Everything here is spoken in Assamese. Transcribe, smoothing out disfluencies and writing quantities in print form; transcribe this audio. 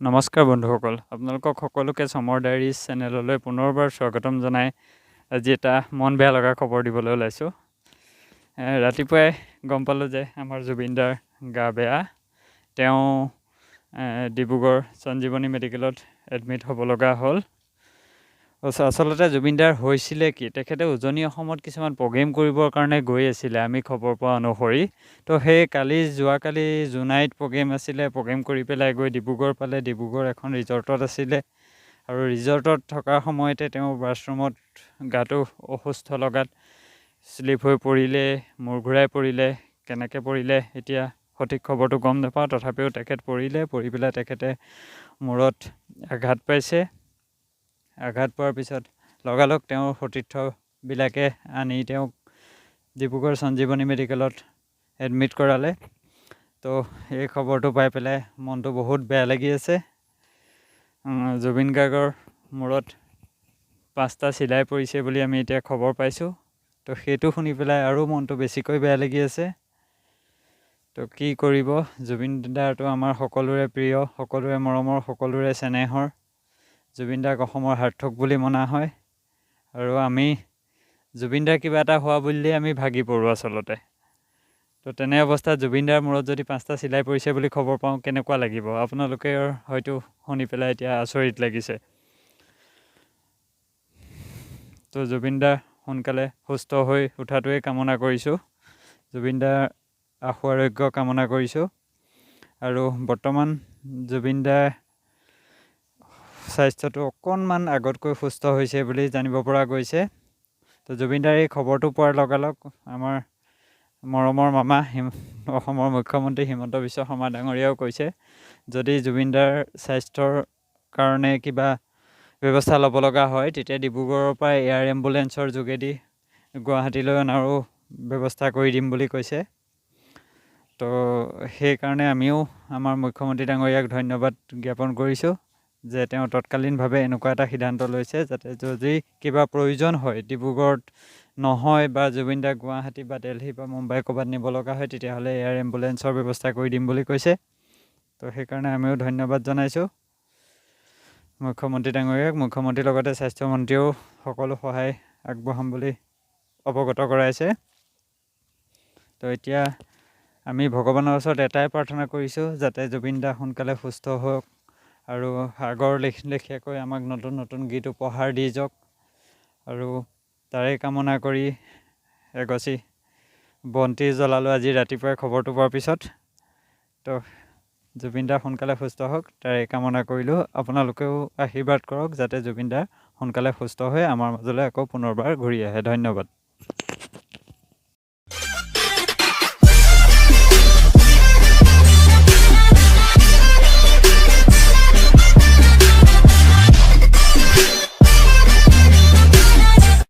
নমস্কাৰ বন্ধুসকল, আপোনালোকক সকলোকে সমৰ ডায়েৰিজ চেনেললৈ পুনৰবাৰ স্বাগতম জনাই আজি এটা মন বেয়া লগা খবৰ দিবলৈ ওলাইছোঁ। ৰাতিপুৱাই গম পালোঁ যে আমাৰ জুবিন দাৰ গা বেয়া। তেওঁ ডিব্ৰুগড় সঞ্জীৱনী মেডিকেলত এডমিট হ'ব লগা হ'ল। আচলতে জুবিন দাৰ হৈছিলে কি, তেখেতে উজনি অসমত কিছুমান প্ৰগ্ৰেম কৰিবৰ কাৰণে গৈ আছিলে আমি খবৰ পোৱা অনুসৰি। তো সেই যোৱাকালি জোনাইত প্ৰগ্ৰেম আছিলে, প্ৰগ্ৰেম কৰি পেলাই গৈ ডিব্ৰুগড় পালে। ডিব্ৰুগড় এখন ৰিজৰ্টত আছিলে আৰু ৰিজৰ্টত থকাৰ সময়তে তেওঁ বাথৰুমত গাটো অসুস্থ লগাত শ্লিপ হৈ পৰিলে, মূৰ ঘূৰাই পৰিলে। কেনেকৈ পৰিলে এতিয়া সঠিক খবৰটো গম নাপাওঁ, তথাপিও তেখেত পৰি পেলাই তেখেতে মূৰত আঘাত পাইছে। আঘাত পোৱাৰ পিছত লগালগ তেওঁৰ সতীৰ্থবিলাকে আনি তেওঁক ডিব্ৰুগড় সঞ্জীৱনী মেডিকেলত এডমিট কৰালে। তো এই খবৰটো পাই পেলাই মনটো বহুত বেয়া লাগি আছে। জুবিন গাৰ্গৰ মূৰত 5টা চিলাই পৰিছে বুলি আমি এতিয়া খবৰ পাইছোঁ। তো সেইটো শুনি পেলাই আৰু মনটো বেছিকৈ বেয়া লাগি আছে। তো কি কৰিব, জুবিন দাৰটো আমাৰ সকলোৰে প্ৰিয়, সকলোৰে মৰমৰ, সকলোৰে চেনেহৰ। জুবিন দাক অসমৰ সাৰ্থক বুলি মনা হয় আৰু আমি জুবিন দাৰ কিবা এটা হোৱা বুলিলেই আমি ভাগি পৰোঁ আচলতে। তো তেনে অৱস্থাত জুবিন দাৰ মূৰত যদি 5টা চিলাই পৰিছে বুলি খবৰ পাওঁ, কেনেকুৱা লাগিব? আপোনালোকে হয়তো শুনি পেলাই এতিয়া আচৰিত লাগিছে। তো জুবিন দা সোনকালে সুস্থ হৈ উঠাটোৱে কামনা কৰিছোঁ। জুবিন দাৰ আশু আৰোগ্য কামনা কৰিছোঁ। আৰু বৰ্তমান জুবিন দাৰ স্বাস্থ্যটো অকণমান আগতকৈ সুস্থ হৈছে বুলি জানিব পৰা গৈছে। তো জুবিন দাৰ এই খবৰটো পোৱাৰ লগালগ আমাৰ মৰমৰ মামা অসমৰ মুখ্যমন্ত্ৰী হিমন্ত বিশ্ব শৰ্মা ডাঙৰীয়াও কৈছে, যদি জুবিন দাৰ স্বাস্থ্যৰ কাৰণে কিবা ব্যৱস্থা ল'ব লগা হয়, তেতিয়া ডিব্ৰুগড়ৰ পৰা এয়াৰ এম্বুলেঞ্চৰ যোগেদি গুৱাহাটীলৈ অনাৰো ব্যৱস্থা কৰি দিম বুলি কৈছে। তো সেইকাৰণে আমিও আমাৰ মুখ্যমন্ত্ৰী ডাঙৰীয়াক ধন্যবাদ জ্ঞাপন কৰিছোঁ যে তেওঁ তৎকালীনভাৱে এনেকুৱা এটা সিদ্ধান্ত লৈছে, যাতে যদি কিবা প্ৰয়োজন হয় ডিব্ৰুগড়ত নহয় বা জুবিন দাক গুৱাহাটী বা দিল্লী বা মুম্বাই ক'ৰবাত নিব লগা হয়, তেতিয়াহ'লে এয়াৰ এম্বুলেঞ্চৰ ব্যৱস্থা কৰি দিম বুলি কৈছে। তো সেইকাৰণে আমিও ধন্যবাদ জনাইছোঁ মুখ্যমন্ত্ৰী ডাঙৰীয়াক। মুখ্যমন্ত্ৰীৰ লগতে স্বাস্থ্যমন্ত্ৰীয়েও সকলো সহায় আগবঢ়াম বুলি অৱগত কৰাইছে। তো এতিয়া আমি ভগৱানৰ ওচৰত এটাই প্ৰাৰ্থনা কৰিছোঁ, যাতে জুবিন দা সোনকালে সুস্থ হওক আৰু আগৰ লেখীয়াকৈ আমাক নতুন নতুন গীত উপহাৰ দি যাওক। আৰু তাৰে কামনা কৰি এগছি বন্তি জ্বলালোঁ আজি ৰাতিপুৱাই খবৰটো পোৱাৰ পিছত। তো জুবিন দা সোনকালে সুস্থ হওক তাৰে কামনা কৰিলোঁ। আপোনালোকেও আশীৰ্বাদ কৰক যাতে জুবিন দা সোনকালে সুস্থ হৈ আমাৰ মাজলৈ আকৌ পুনৰবাৰ ঘূৰি আহে। ধন্যবাদ।